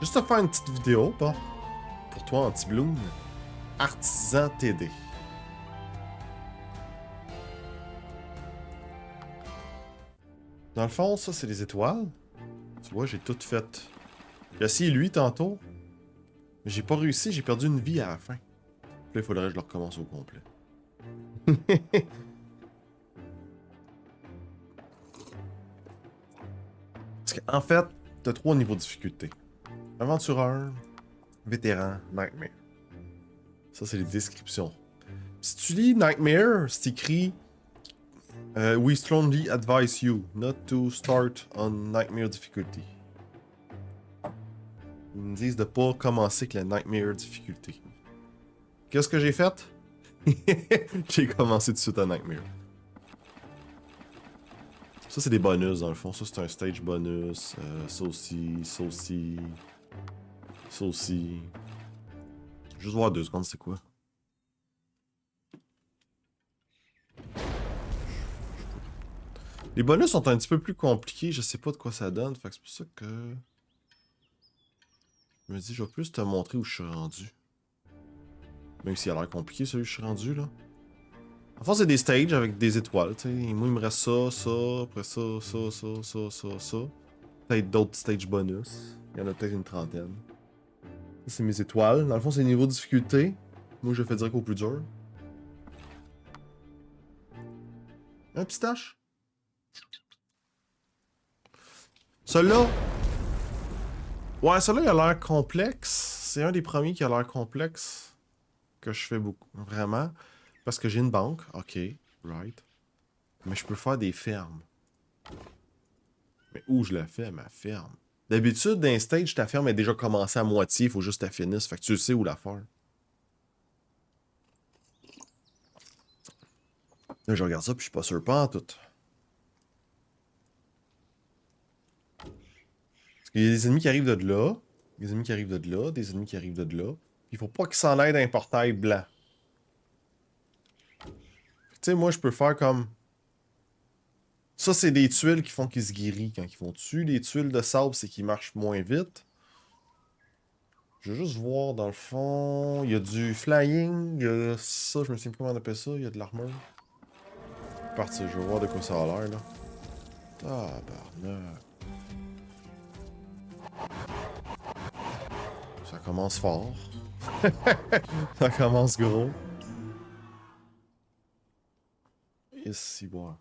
Juste te faire une petite vidéo, bon. Pour toi, Anti-Bloom. Artisan TD. Dans le fond, ça, c'est les étoiles. Tu vois, j'ai tout fait. J'ai essayé lui tantôt. Mais j'ai pas réussi, j'ai perdu une vie à la fin. Puis là, il faudrait que je le recommence au complet. Parce qu'en fait, t'as 3 niveaux de difficulté. Aventureur, vétéran, Nightmare. Ça, c'est les descriptions. Si tu lis Nightmare, c'est écrit We strongly advise you not to start on Nightmare difficulty. Ils me disent de pas commencer avec la Nightmare difficulté. Qu'est-ce que j'ai fait? J'ai commencé tout de suite à Nightmare. Ça, c'est des bonus dans le fond. Ça, c'est un stage bonus. Ça aussi, ça aussi. Ça aussi. Juste voir 2 secondes, c'est quoi? Les bonus sont un petit peu plus compliqués. Je sais pas de quoi ça donne. Fait que c'est pour ça que. Je me dis, je vais plus te montrer où je suis rendu. Même s'il a l'air compliqué, celui où je suis rendu, là. En fait, c'est des stages avec des étoiles, tu sais. Moi, il me reste ça, ça, après ça, ça, ça, ça, ça, ça. Peut-être d'autres stages bonus. Il y en a peut-être une trentaine. Ça, c'est mes étoiles. Dans le fond, c'est niveau de difficulté. Moi, je fais direct au plus dur. Un pistache. Celui-là. Ouais, celui-là, il a l'air complexe. C'est un des premiers qui a l'air complexe. Que je fais beaucoup. Vraiment. Parce que j'ai une banque. Ok. Right. Mais je peux faire des fermes. Mais où je la fais, ma ferme? D'habitude, d'un stage, ta ferme est déjà commencée à moitié. Il faut juste la finisse. Fait que tu sais où la faire. Là, je regarde ça, puis je suis pas sûr pas en tout. Parce qu'il y a des ennemis qui arrivent de là. Des ennemis qui arrivent de là. Des ennemis qui arrivent de là. Il faut pas qu'ils s'en aillent d'un portail blanc. Tu sais, moi, je peux faire comme... Ça, c'est des tuiles qui font qu'ils se guérissent quand ils font dessus. Les tuiles de sable, c'est qu'ils marchent moins vite. Je veux juste voir, dans le fond... Il y a du flying. Il y a ça, je me souviens plus comment on appelle ça. Il y a de l'armure. Parti, je vais voir de quoi ça a l'air, là. Ah, barneur. Ça commence fort. Ça commence gros. Ici, bon.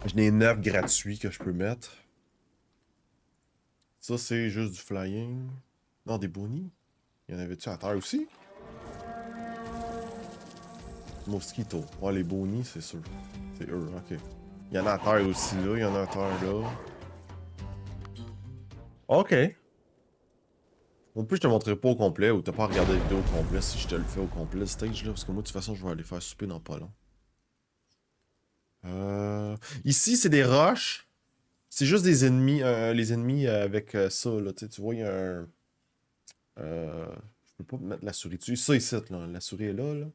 J'en ai 9 gratuits que je peux mettre. Ça, c'est juste du flying. Non, des bonnies. Il y en avait-tu à terre aussi? Mosquito. Ouais, les bonnies, c'est sûr. C'est eux, ok. Il y en a à terre aussi, là. Il y en a à terre, là. Ok. En plus, je te montrerai pas au complet ou t'as pas regardé la vidéo au complet si je te le fais au complet, le stage, là. Parce que moi, de toute façon, je vais aller faire souper dans pas long. Ici, c'est des roches. C'est juste des ennemis, les ennemis avec ça, là. Tu vois, il y a un... je peux pas mettre la souris dessus. Ça, ici, là. La souris est là, là.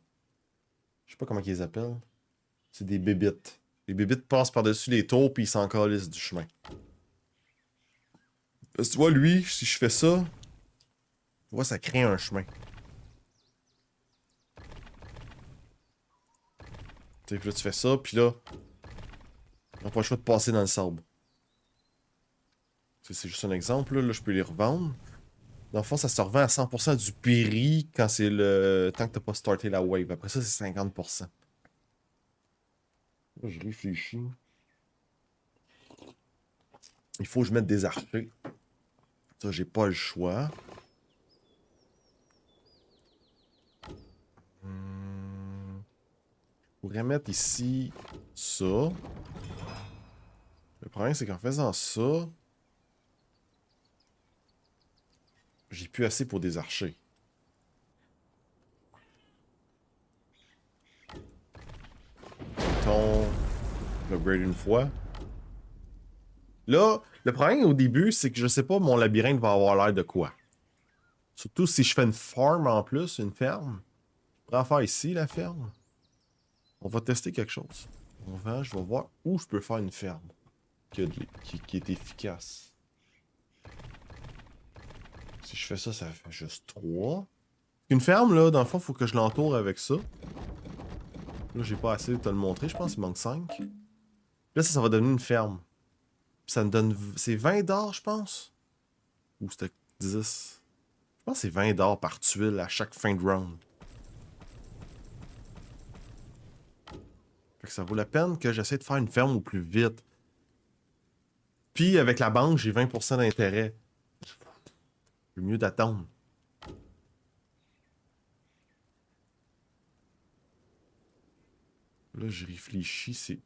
Je sais pas comment ils les appellent. C'est des bébites. Les bébites passent par-dessus les tours puis ils s'en calissent du chemin. Parce que tu vois, lui, si je fais ça, tu vois, ça crée un chemin. Tu sais, puis là, tu fais ça, puis là, on n'a pas le choix de passer dans le sable. C'est juste un exemple, là. Là, je peux les revendre. Dans le fond, ça se revend à 100% du prix quand c'est le tant que t'as pas starté la wave. Après ça, c'est 50%. Là, je réfléchis. Il faut que je mette des archers. Ça, j'ai pas le choix. Je pourrais mettre ici ça. Le problème, c'est qu'en faisant ça, j'ai plus assez pour des archers. Mettons, l'upgrade une fois. Là, le problème au début, c'est que je sais pas mon labyrinthe va avoir l'air de quoi. Surtout si je fais une farm en plus, une ferme. Je pourrais en faire ici, la ferme. On va tester quelque chose. On va, je vais voir où je peux faire une ferme. qui est efficace. Si je fais ça, ça fait juste 3. Une ferme, là, dans le fond, faut que je l'entoure avec ça. Là, j'ai pas assez de te le montrer, je pense, il manque 5. Là, ça va devenir une ferme. Ça me donne... C'est 20 d'or, je pense? Ou c'était 10? Je pense que c'est 20 d'or par tuile à chaque fin de round. Fait que ça vaut la peine que j'essaie de faire une ferme au plus vite. Puis, avec la banque, j'ai 20% d'intérêt. C'est mieux d'attendre. Là, je réfléchis, c'est...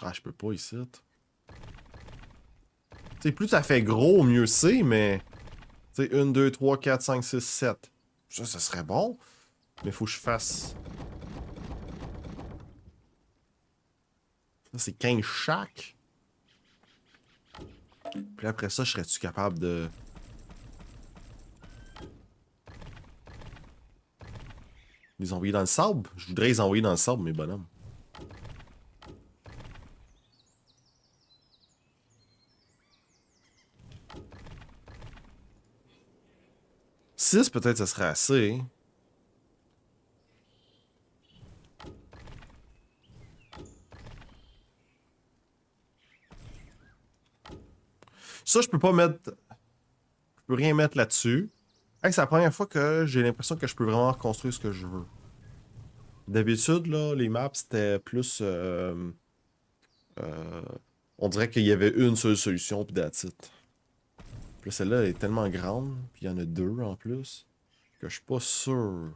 Ah, je peux pas ici. Tu sais, plus ça fait gros, mieux c'est, mais... Tu sais, 1, 2, 3, 4, 5, 6, 7. Ça serait bon. Mais faut que je fasse... Ça, c'est 15 chaque. Puis après ça, serais-tu capable de... les envoyer dans le sable? Je voudrais les envoyer dans le sable, mes bonhommes. Six, peut-être, ça serait assez. Ça, je peux pas mettre... Je peux rien mettre là-dessus. Hey, c'est la première fois que j'ai l'impression que je peux vraiment reconstruire ce que je veux. D'habitude, là, les maps, c'était plus... on dirait qu'il y avait une seule solution, puis that's it. Puis là, celle-là, elle est tellement grande, puis il y en a 2 en plus, que je suis pas sûr.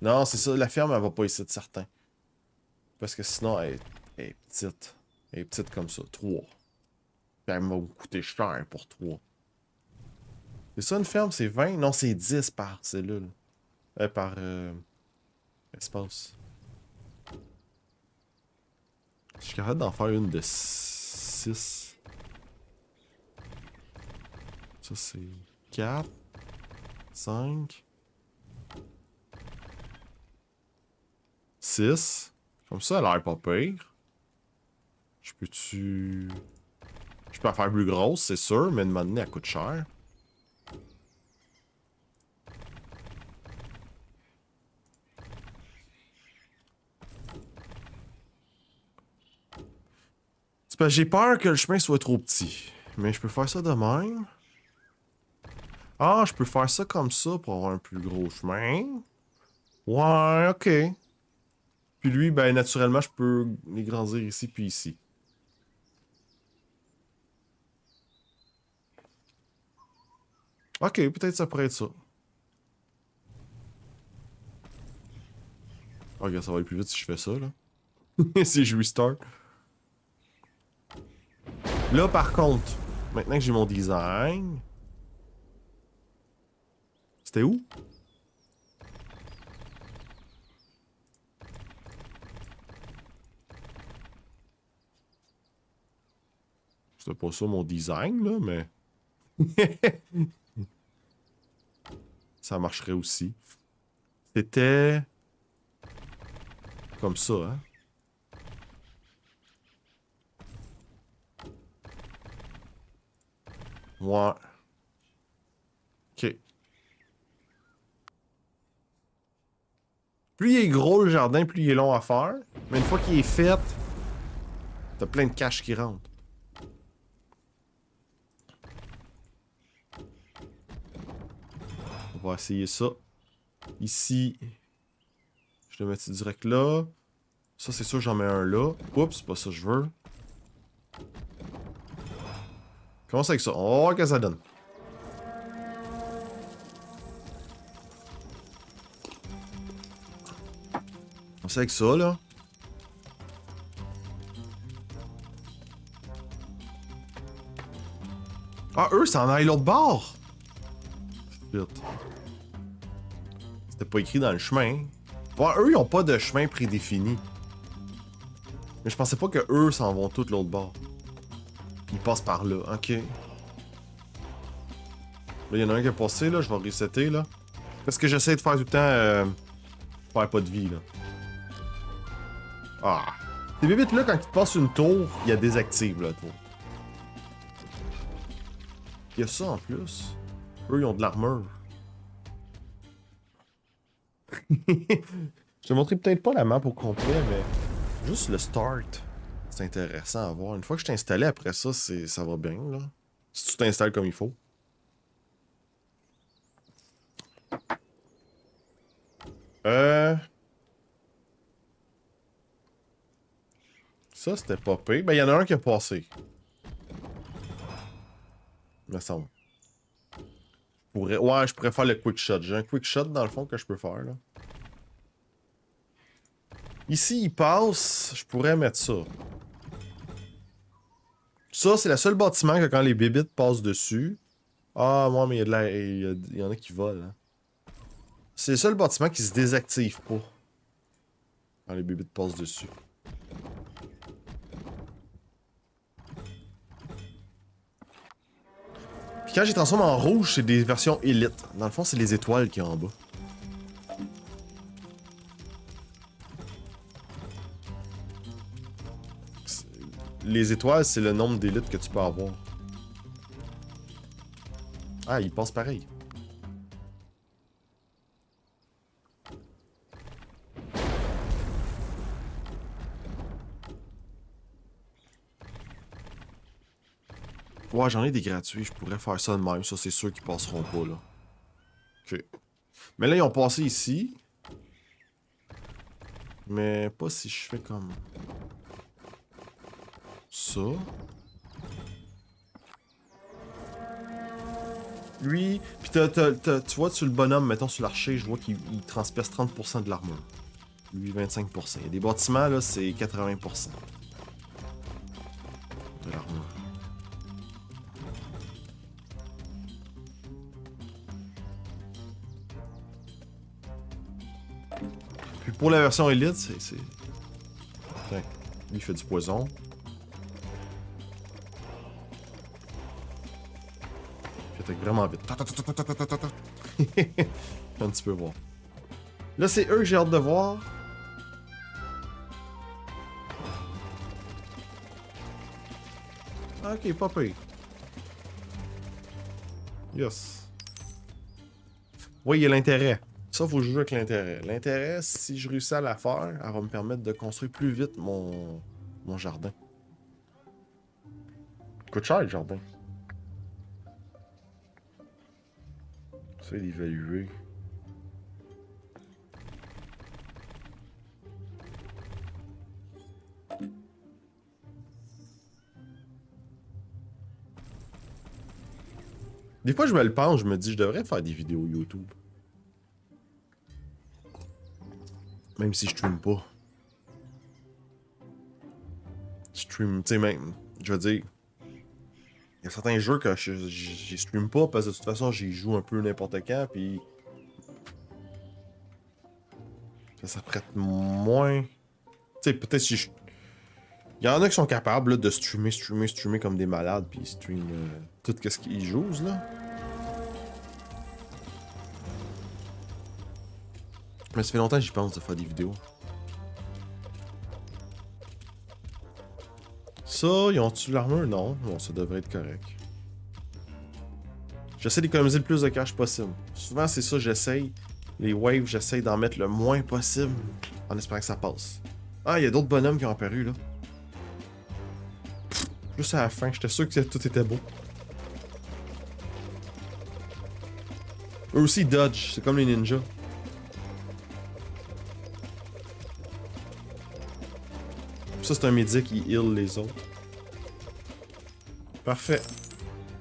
Non, c'est ça, la ferme, elle va pas ici, de certain. Parce que sinon, elle est petite. Elle est petite comme ça, 3. Puis elle m'a coûté cher pour 3. C'est ça, une ferme, c'est 20? Non, c'est 10 par cellule. Par espace. Je suis capable d'en faire une de 6. Ça, c'est 4. 5. 6. Comme ça, elle a l'air pas pire. Je peux-tu... Je peux la faire plus grosse, c'est sûr, mais de m'amener, elle coûte cher. C'est parce que j'ai peur que le chemin soit trop petit. Mais je peux faire ça de même. Ah, je peux faire ça comme ça pour avoir un plus gros chemin. Ouais, ok. Puis lui, ben naturellement, je peux les grandir ici puis ici. Ok, peut-être ça pourrait être ça. Oh, regarde, ça va aller plus vite si je fais ça, là. Si je restart. Là, par contre, maintenant que j'ai mon design... C'était où? C'était pas ça mon design, là, mais... ça marcherait aussi. C'était... comme ça, hein? Ouais. Ok. Plus il est gros le jardin, plus il est long à faire. Mais une fois qu'il est fait, t'as plein de cash qui rentrent. On va essayer ça. Ici, je le mets direct là. Ça, c'est sûr, j'en mets un là. Oups, c'est pas ça que je veux. Commence avec ça. On va voir ce que ça donne. Commence avec ça, là. Ah, eux, ça en aille l'autre bord! Shit. C'était pas écrit dans le chemin. Ouais, eux, ils ont pas de chemin prédéfini. Mais je pensais pas que eux s'en vont tout l'autre bord. Puis ils passent par là, ok. Là, il y en a un qui est passé, là. Je vais resetter, là. Parce que j'essaie de faire tout le temps... faire pas de vie, là. Ah! Ces bébites-là, quand ils te passent une tour, il y a désactive, là, la tour. Il y a ça, en plus. Eux, ils ont de l'armure. Je te montrerai peut-être pas la map au complet, mais... Juste le start. C'est intéressant à voir. Une fois que je t'ai installé, après ça, ça va bien, là. Si tu t'installes comme il faut. Ça, c'était pas pire. Ben, il y en a un qui a passé. Me semble. Ouais, je pourrais faire le quick shot. J'ai un quick shot, dans le fond, que je peux faire, là. Ici, il passe. Je pourrais mettre ça. Ça, c'est le seul bâtiment que quand les bébites passent dessus... Ah, moi, mais il y a de la... il y en a qui volent, hein. C'est le seul bâtiment qui se désactive pas. Quand les bébites passent dessus. Puis quand j'ai transformé en rouge, c'est des versions élites. Dans le fond, c'est les étoiles qui sont en bas. Les étoiles, c'est le nombre d'élites que tu peux avoir. Ah, ils passent pareil. Ouais, j'en ai des gratuits. Je pourrais faire ça de même. Ça, c'est sûr qu'ils passeront pas, là. Ok. Mais là, ils ont passé ici. Mais pas si je fais comme... ça. Lui... Puis tu vois, sur le bonhomme, mettons sur l'archer, je vois qu'il transperce 30% de l'armure. Lui, 25%. Il y a des bâtiments, là, c'est 80% de l'armure. Puis pour la version élite, c'est... Tiens, lui, il fait du poison. Il attaque vraiment vite. Un petit peu voir. Là, c'est eux que j'ai hâte de voir. Ok, pas pire. Yes. Oui, il y a l'intérêt. Ça, faut jouer avec l'intérêt. L'intérêt, si je réussis à la faire, elle va me permettre de construire plus vite mon jardin. Coûte cher, le jardin. C'est d'évaluer. Des fois, je me le pense, je me dis, je devrais faire des vidéos YouTube. Même si je stream pas. Stream, tu sais, même, je veux dire, il y a certains jeux que j'y stream pas parce que de toute façon, j'y joue un peu n'importe quand, puis ça prête moins. Tu sais, peut-être si je... Il y en a qui sont capables là, de streamer comme des malades, puis ils streament tout ce qu'ils jouent, là. Mais ça fait longtemps que j'y pense de faire des vidéos. Ça, ils ont-tu l'armure? Non. Bon, ça devrait être correct. J'essaie d'économiser le plus de cash possible. Souvent, c'est ça, j'essaye. Les waves, j'essaie d'en mettre le moins possible, en espérant que ça passe. Ah, il y a d'autres bonhommes qui ont apparu, là. Juste à la fin, j'étais sûr que tout était beau. Eux aussi, ils dodge. C'est comme les ninjas. Ça, c'est un médic, il heal les autres. Parfait.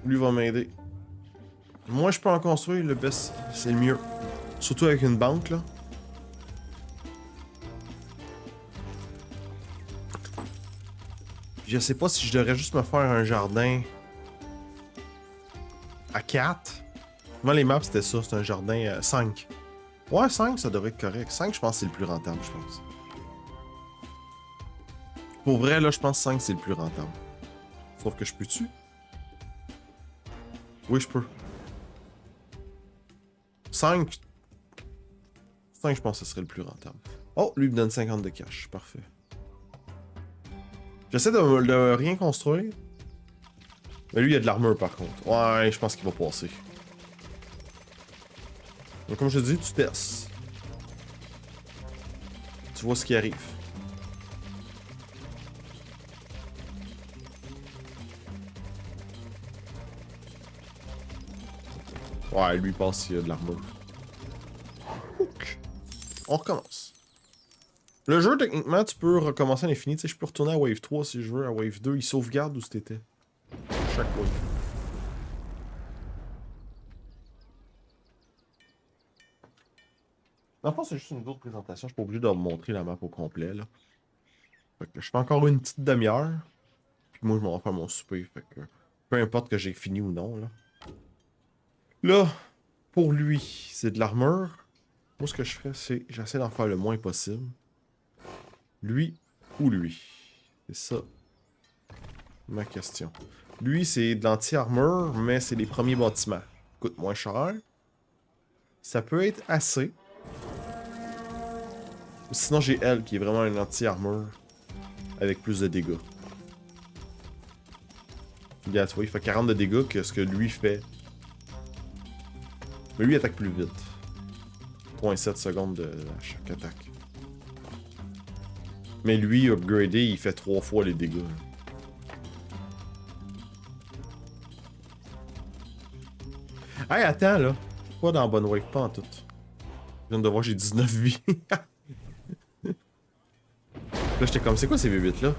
Lui va m'aider. Moi, je peux en construire, le best, c'est le mieux. Surtout avec une banque, là. Je sais pas si je devrais juste me faire un jardin à 4. Avant les maps, c'était ça, c'était un jardin à 5. Ouais, 5, ça devrait être correct. 5, je pense que c'est le plus rentable, je pense. Pour vrai, là, je pense que 5, c'est le plus rentable. Sauf que je peux-tu? Oui, je peux. 5... 5, je pense que ce serait le plus rentable. Oh, lui, il me donne 50 de cash. Parfait. J'essaie de rien construire. Mais lui, il a de l'armure, par contre. Ouais, je pense qu'il va passer. Donc, comme je te dis, tu testes. Tu vois ce qui arrive. Ouais, lui, il passe s'il y a de l'armure. On recommence. Le jeu, techniquement, tu peux recommencer à l'infini. Tu sais, je peux retourner à Wave 3 si je veux. À Wave 2, il sauvegarde où c'était. Chaque wave. Dans le fond, c'est juste une autre présentation. Je suis pas obligé de vous montrer la map au complet, là. Fait que je fais encore une petite demi-heure. Puis moi, je m'en vais faire mon souper. Fait que peu importe que j'ai fini ou non, là. Là, pour lui, c'est de l'armure. Moi, ce que je ferais, c'est j'essaie d'en faire le moins possible. Lui ou lui? C'est ça ma question. Lui, c'est de l'anti-armure, mais c'est les premiers bâtiments. Coûte moins cher. Ça peut être assez. Sinon, j'ai elle, qui est vraiment un anti-armure. Avec plus de dégâts. Regarde, tu vois, il fait 40 de dégâts que ce que lui fait. Mais lui, il attaque plus vite. 0.7 secondes de chaque attaque. Mais lui, upgradé, il fait 3 fois les dégâts. Hey, attends, là. Pas dans la bonne wave, pas en tout. Je viens de voir, j'ai 19 vies. Là, j'étais comme, c'est quoi ces bébites là?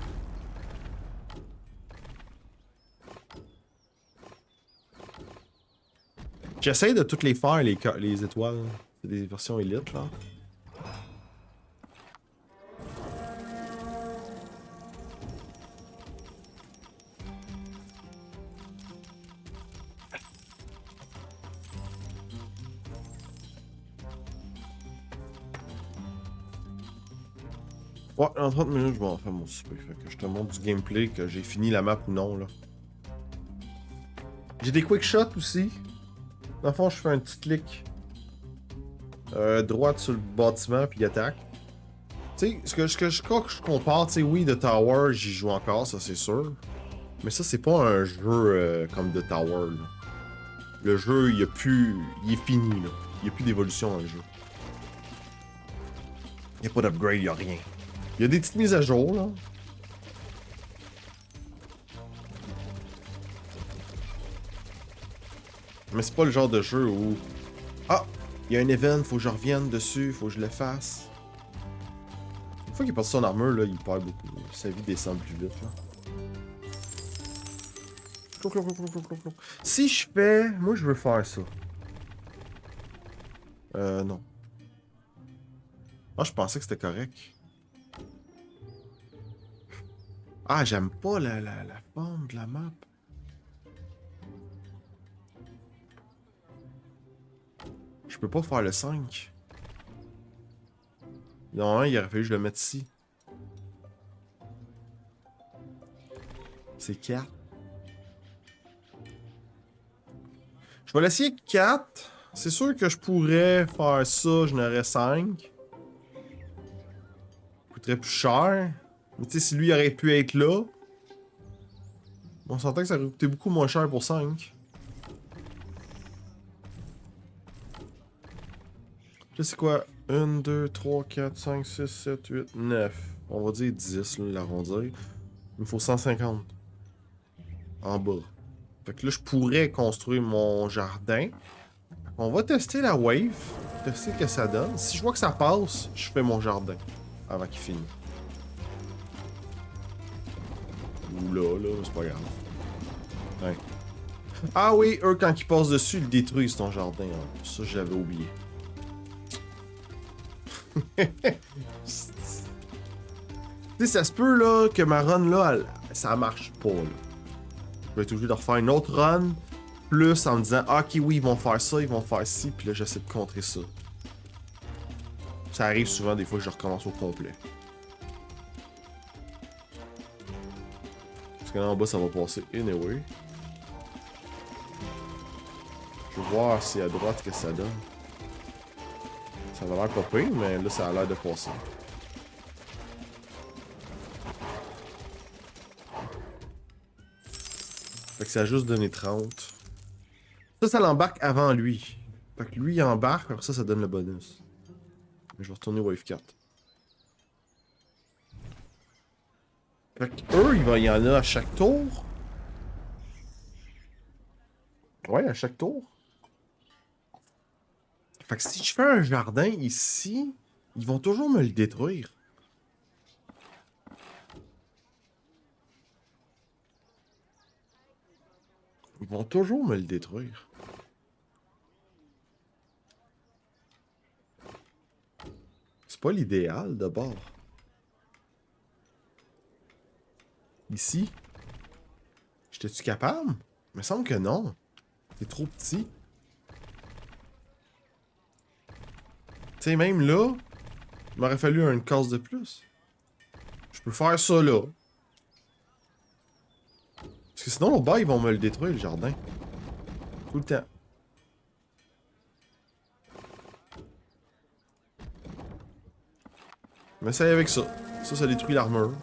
J'essaie de toutes les faire, les étoiles. C'est des versions élites, là. Ouais, en 30 minutes, je vais en faire mon souper. Fait que je te montre du gameplay, que j'ai fini la map ou non, là. J'ai des quick shots aussi. Dans le fond, je fais un petit clic. Droite sur le bâtiment, puis il attaque. Tu sais, ce que je compare, tu sais, oui, The Tower, j'y joue encore, ça c'est sûr. Mais ça, c'est pas un jeu comme The Tower, là. Le jeu, il y a plus... Il est fini, là. Il y a plus d'évolution dans le jeu. Il y a pas d'upgrade, il y a rien. Il y a des petites mises à jour, là. Mais c'est pas le genre de jeu où... Ah! Il y a un event, faut que je revienne dessus, faut que je le fasse. Une fois qu'il passe son armure, là, il perd beaucoup. Sa vie descend plus vite, là. Si je fais... Moi, je veux faire ça. Non. Ah, je pensais que c'était correct. Ah, j'aime pas la forme de la map. Je peux pas faire le 5. Non, il aurait fallu que je le mette ici. C'est 4. Je vais l'essayer 4. C'est sûr que je pourrais faire ça, je n'aurais 5. Coûterait plus cher. Mais tu sais, si lui aurait pu être là, on s'entend que ça aurait coûté beaucoup moins cher pour 5. Là, c'est quoi? 1, 2, 3, 4, 5, 6, 7, 8, 9. On va dire 10, là, l'arrondir. Il me faut 150. En bas. Fait que là, je pourrais construire mon jardin. On va tester la wave. Tester ce que ça donne. Si je vois que ça passe, je fais mon jardin. Avant qu'il finisse. Ou là, c'est pas grave. Ouais. Ah oui, eux, quand ils passent dessus, ils détruisent ton jardin. Hein. Ça, j'avais oublié. Tu sais, ça se peut, là, que ma run, là, ça marche pas, là. Je vais être obligé de refaire une autre run, plus en me disant, ah, ok, oui, ils vont faire ça, ils vont faire ci, puis là, j'essaie de contrer ça. Ça arrive souvent, des fois, que je recommence au complet. Parce que là, en bas, ça va passer anyway. Je vais voir si à droite, qu'est-ce que ça donne. Ça va l'air pas pire, mais là, ça a l'air de passer. Fait que ça a juste donné 30. Ça l'embarque avant lui. Fait que lui, il embarque, après ça donne le bonus. Mais je vais retourner Wave 4. Fait que eux, il y en a à chaque tour. Ouais, à chaque tour. Fait que si je fais un jardin ici, ils vont toujours me le détruire. Ils vont toujours me le détruire. C'est pas l'idéal de bord. Ici. J'étais-tu capable? Il me semble que non. C'est trop petit. Tu sais, même là, il m'aurait fallu une case de plus. Je peux faire ça là. Parce que sinon, au bas, ils vont me le détruire, le jardin. Tout le temps. Mais ça y est avec ça. Ça détruit l'armure.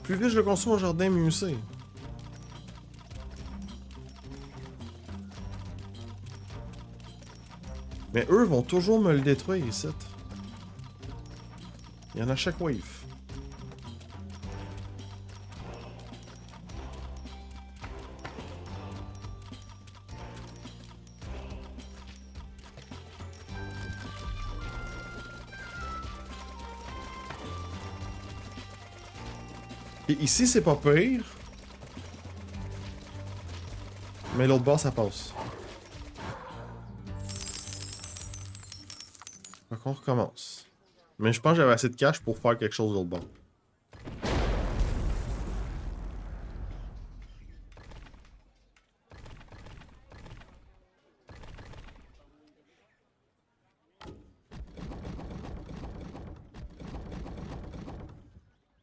Plus vite je le consomme au jardin, mieux c'est. Mais eux vont toujours me le détruire ici. Il y en a à chaque wave. Et ici, c'est pas pire. Mais l'autre bord, ça passe. Donc on recommence. Mais je pense que j'avais assez de cash pour faire quelque chose de l'autre bord.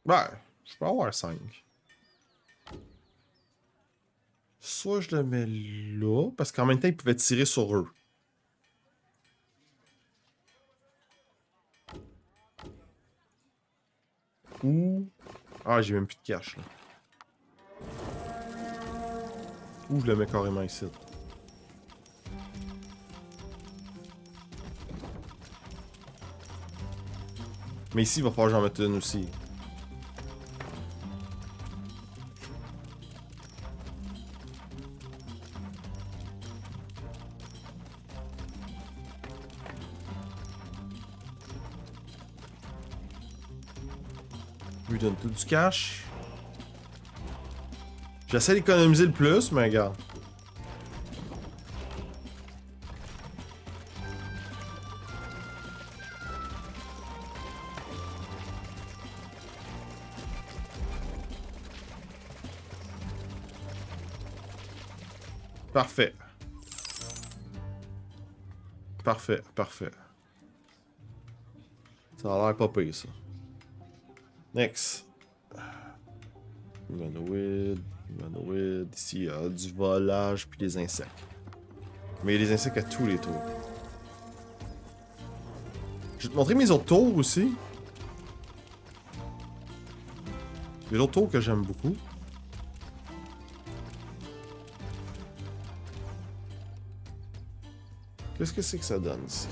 Ouais, je peux avoir 5. Soit je le mets là, parce qu'en même temps, ils pouvaient tirer sur eux. Ou... Ah, j'ai même plus de cash, là. Ou je le mets carrément ici. Mais ici, il va falloir que j'en mette une aussi. Je lui donne tout du cash. J'essaie d'économiser le plus, mais regarde. Parfait. Parfait, parfait. Ça a l'air pas pire, ça. Next. Humanoïde. Ici, il y a du volage puis des insectes. Mais il y a des insectes à tous les tours. Je vais te montrer mes autres tours aussi. Les autres tours que j'aime beaucoup. Qu'est-ce que c'est que ça donne ici?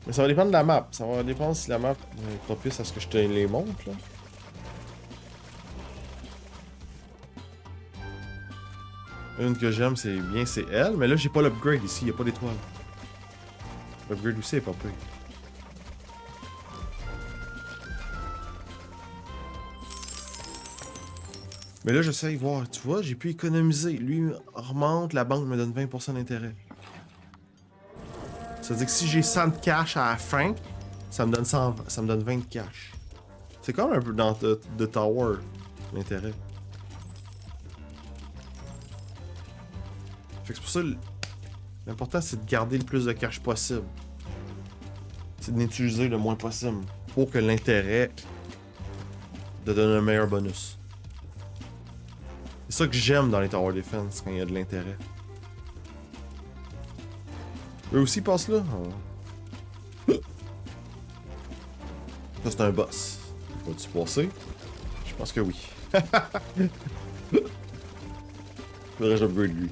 Mais ça va dépendre de la map. Ça va dépendre si la map est propice à ce que je te les montre, là. Une que j'aime, c'est bien, c'est elle. Mais là, j'ai pas l'upgrade ici. Il n'y a pas d'étoile. L'upgrade aussi est pas pire. Mais là, j'essaie de voir. Tu vois, j'ai pu économiser. Lui remonte, la banque me donne 20% d'intérêt. Ça veut dire que si j'ai 100 de cash à la fin, ça me donne 100, ça me donne 20 de cash. C'est comme un peu dans The Tower, l'intérêt. Fait que c'est pour ça, l'important c'est de garder le plus de cash possible. C'est d'en utiliser le moins possible pour que l'intérêt de donner un meilleur bonus. C'est ça que j'aime dans les Tower Defense, quand il y a de l'intérêt. Eux aussi passent là? Oh. Ça, c'est un boss. Va-tu passer? Je pense que oui. Faudrait que j'upgrade lui.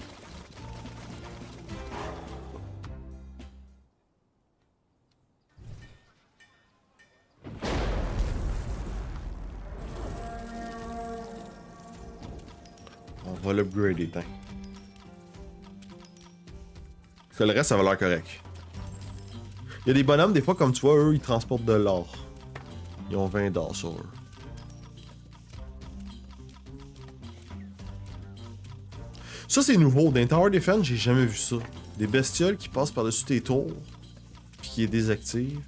On va l'upgrader, tiens. Parce que le reste, ça va l'air correct. Il y a des bonhommes, des fois, comme tu vois, eux, ils transportent de l'or. Ils ont 20 d'or sur eux. Ça, c'est nouveau. Dans Tower Defense, j'ai jamais vu ça. Des bestioles qui passent par-dessus tes tours, puis qui les désactivent.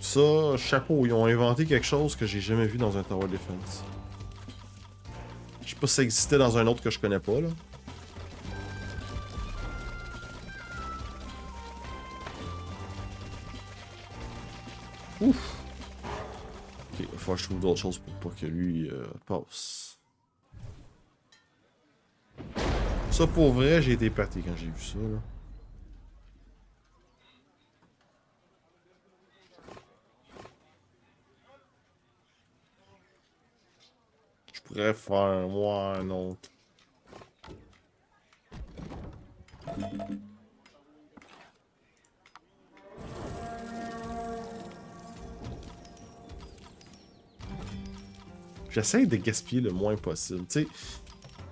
Ça, chapeau, ils ont inventé quelque chose que j'ai jamais vu dans un Tower Defense. Je sais pas si ça existait dans un autre que je connais pas, là. Ouf! Ok, il va falloir que je trouve d'autres choses pour pas que lui passe. Ça, pour vrai, j'ai été épaté quand j'ai vu ça, là. Je pourrais faire, moi, un autre. J'essaie de gaspiller le moins possible, tu sais.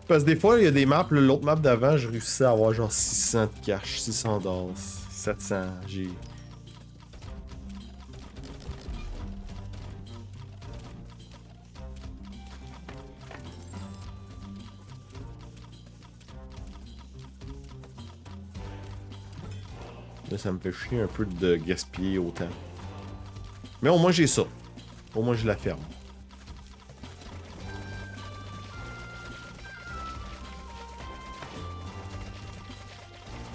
Parce que des fois, il y a des maps, l'autre map d'avant, je réussissais à avoir genre 600 de cash, 600 d'or, 700, j'ai... Là, ça me fait chier un peu de gaspiller autant. Mais au moins, j'ai ça. Au moins, je la ferme.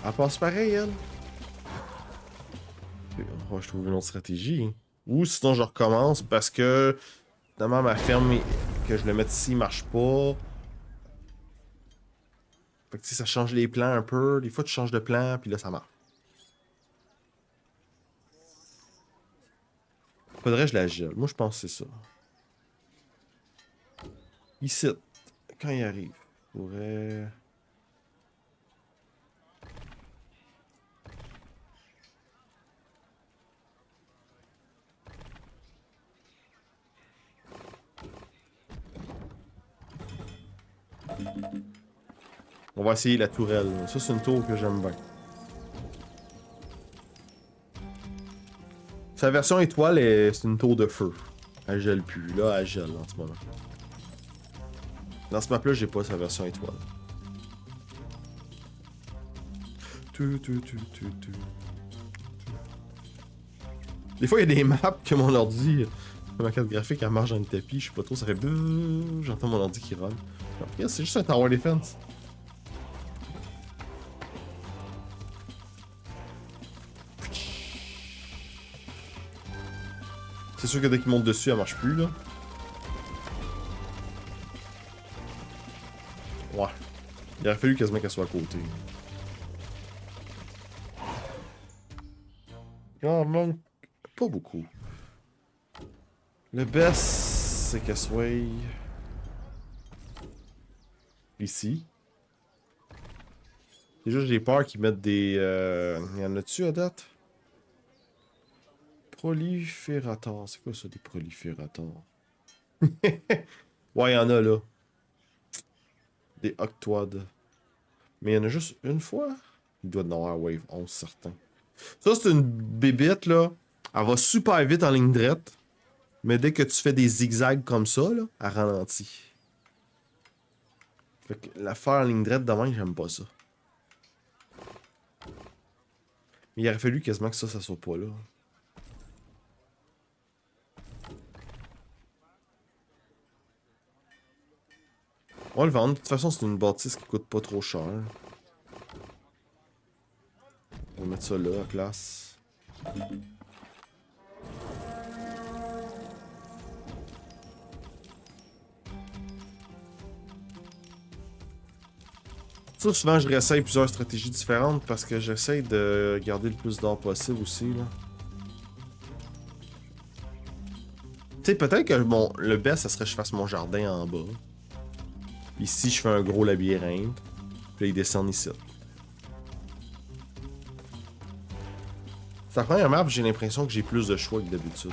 Elle passe pareil, elle. Oh, je trouve une autre stratégie. Ou sinon, je recommence parce que... Finalement, ma ferme, que je le mette ici, marche pas. Fait que, tu sais, ça change les plans un peu. Des fois, tu changes de plan, puis là, ça marche. Faudrait que je la gèle. Moi, je pense que c'est ça. Ici, quand il arrive, je pourrais... On va essayer la tourelle. Ça, c'est une tour que j'aime bien. Sa version étoile, c'est une tour de feu. Elle gèle plus. Là, elle gèle en ce moment. Dans ce map-là, j'ai pas sa version étoile. Des fois, il y a des maps que mon ordi, ma carte graphique, elle marche dans le tapis. Je sais pas trop, ça fait... J'entends mon ordi qui roule. C'est juste un Tower Defense. C'est sûr que dès qu'il monte dessus, elle marche plus, là. Ouais. Il aurait fallu quasiment qu'elle soit à côté. Il en manque pas beaucoup. Le best, c'est qu'elle soit... ici. Déjà, j'ai peur qu'ils mettent des... Y en a-tu à date? Proliférateurs. C'est quoi ça, des proliférateurs? Ouais, il y en a, là. Des octoides. Mais il y en a juste une fois? Il doit y en avoir Wave 11, certain. Ça, c'est une bébête, là. Elle va super vite en ligne droite. Mais dès que tu fais des zigzags comme ça, là, elle ralentit. Fait que la faire en ligne droite demain, j'aime pas ça. Mais il aurait fallu quasiment que ça soit pas là. On va le vendre. De toute façon, c'est une bâtisse qui coûte pas trop cher. On va mettre ça là, à place. Ça, souvent, je réessaye plusieurs stratégies différentes parce que j'essaye de garder le plus d'or possible aussi, là. Tu sais, peut-être que le best, ça serait que je fasse mon jardin en bas. Ici, je fais un gros labyrinthe. Puis là, ils descendent ici. C'est la première map, j'ai l'impression que j'ai plus de choix que d'habitude.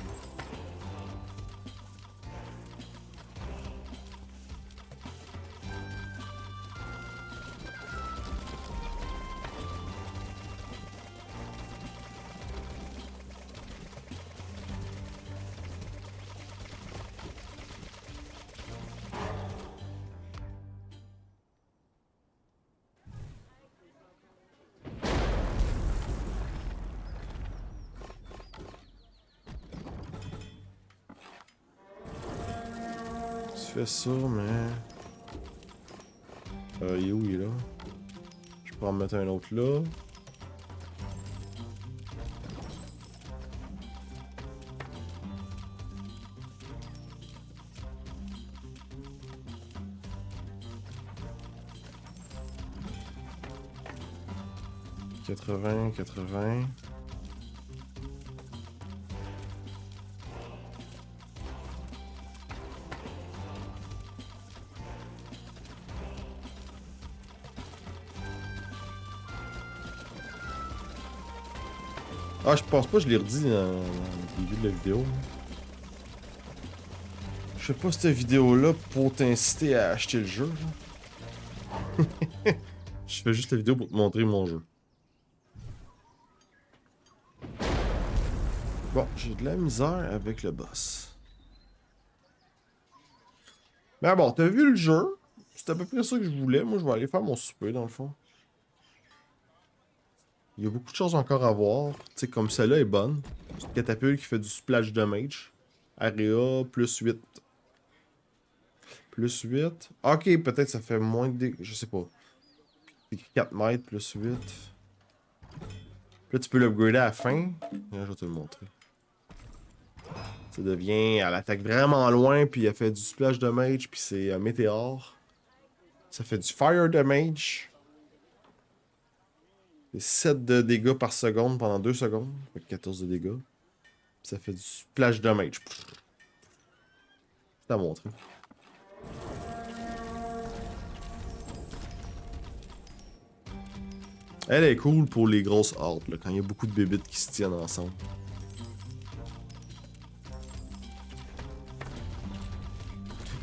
Tu fais ça, mais... il est où, il est là? Je peux en mettre un autre là. « 80, 80... » Ah, je pense pas que je l'ai redit dans le début de la vidéo. Je fais pas cette vidéo-là pour t'inciter à acheter le jeu. Je fais juste la vidéo pour te montrer mon jeu. Bon, j'ai de la misère avec le boss. Mais bon, t'as vu le jeu? C'est à peu près ça que je voulais. Moi, je vais aller faire mon souper, dans le fond. Il y a beaucoup de choses encore à voir. Tu sais, comme celle-là est bonne. C'est une catapulte qui fait du splash damage. Area, plus 8. Plus 8. Ok, peut-être ça fait moins de dégâts. Je sais pas. 4 mètres plus 8. Là, tu peux l'upgrader à la fin. Là, je vais te le montrer. Ça devient... Elle attaque vraiment loin, puis elle fait du splash damage, puis c'est un météore. Ça fait du fire damage. C'est 7 de dégâts par seconde pendant 2 secondes. Ça fait 14 de dégâts. Puis ça fait du splash damage. C'est à montrer. Elle est cool pour les grosses hordes, là, quand il y a beaucoup de bébites qui se tiennent ensemble.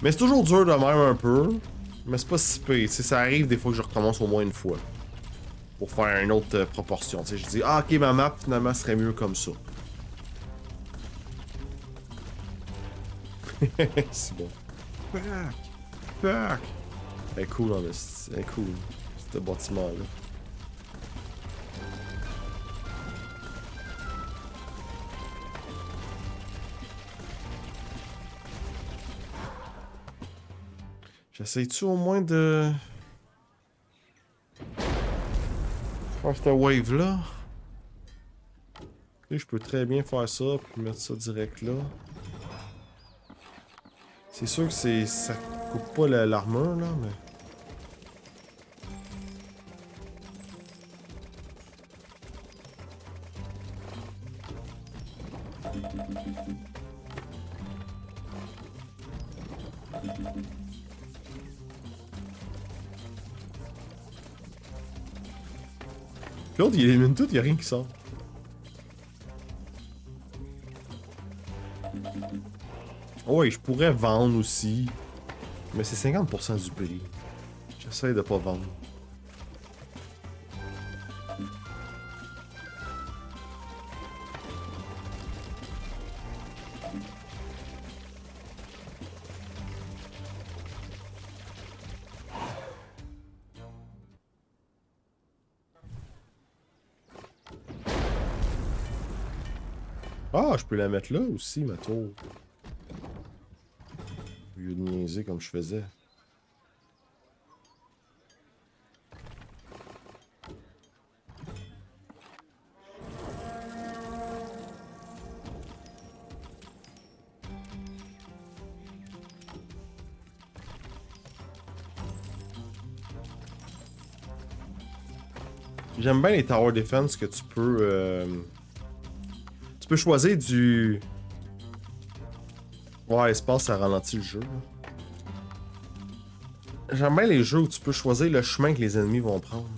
Mais c'est toujours dur de même un peu. Mais c'est pas si pire. Ça arrive des fois que je recommence au moins une fois. Pour faire une autre proportion. T'sais, je dis, ah ok, ma map finalement serait mieux comme ça. C'est bon. Fuck! Fuck! Elle est cool, elle est cool. Ce bâtiment-là. J'essaye-tu au moins de... faire cette wave-là? Okay, je peux très bien faire ça, puis mettre ça direct là. C'est sûr que ça coupe pas l'armure, là, mais... L'autre, il élimine tout, il y a rien qui sort. Ouais, je pourrais vendre aussi. Mais c'est 50% du prix. J'essaie de pas vendre. Ah, je peux la mettre là aussi, ma tour. Au lieu de niaiser comme je faisais. J'aime bien les Tower Defense que tu peux choisir du... Ouais, espace, ça ralentit le jeu. J'aime bien les jeux où tu peux choisir le chemin que les ennemis vont prendre.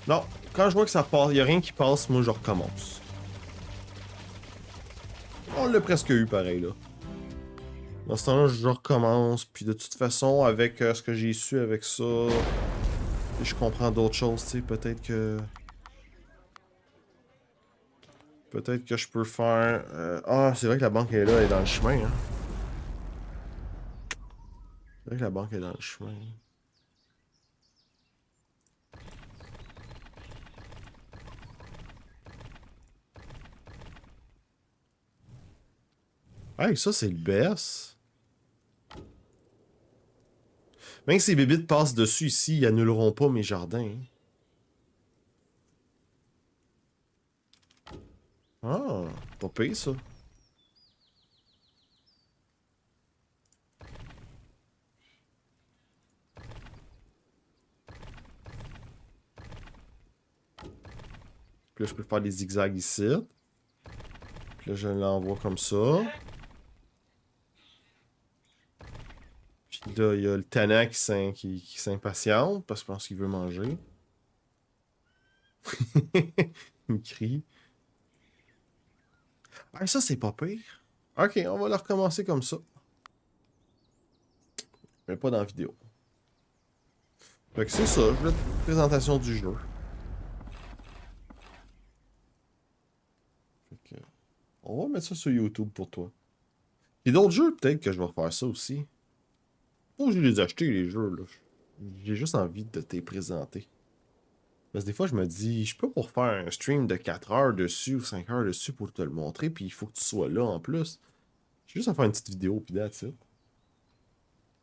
Non, quand je vois que ça passe, y a rien qui passe, moi je recommence. On l'a presque eu pareil là. Dans ce temps-là, je recommence, puis de toute façon, avec ce que j'ai su avec ça, je comprends d'autres choses, tu sais, peut-être que je peux faire... Ah, c'est vrai que la banque est là, elle est dans le chemin, hein. C'est vrai que la banque est dans le chemin. Hey, ça c'est le best. Même si les bébites passent dessus ici, ils annuleront pas mes jardins, hein. Ah, pas pire ça. Puis là, je peux faire des zigzags ici. Puis là, je l'envoie comme ça. Puis là, il y a le tannant qui s'impatiente parce que je pense qu'il veut manger. Il crie. Ah, ça, c'est pas pire. Ok, on va le recommencer comme ça. Mais pas dans la vidéo. Fait que c'est ça, je voulais une présentation du jeu. Fait que, on va mettre ça sur YouTube pour toi. Et d'autres jeux, peut-être que je vais refaire ça aussi. Faut que je les acheter, les jeux, là. J'ai juste envie de te les présenter. Parce que des fois, je me dis, je peux pas pour faire un stream de 4 heures dessus ou 5 heures dessus pour te le montrer, puis il faut que tu sois là en plus. J'ai juste à faire une petite vidéo, puis that's it.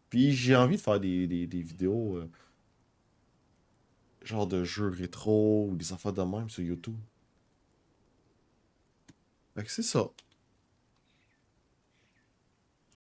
Puis j'ai envie de faire des vidéos, genre de jeux rétro ou des affaires de même sur YouTube. Fait que c'est ça.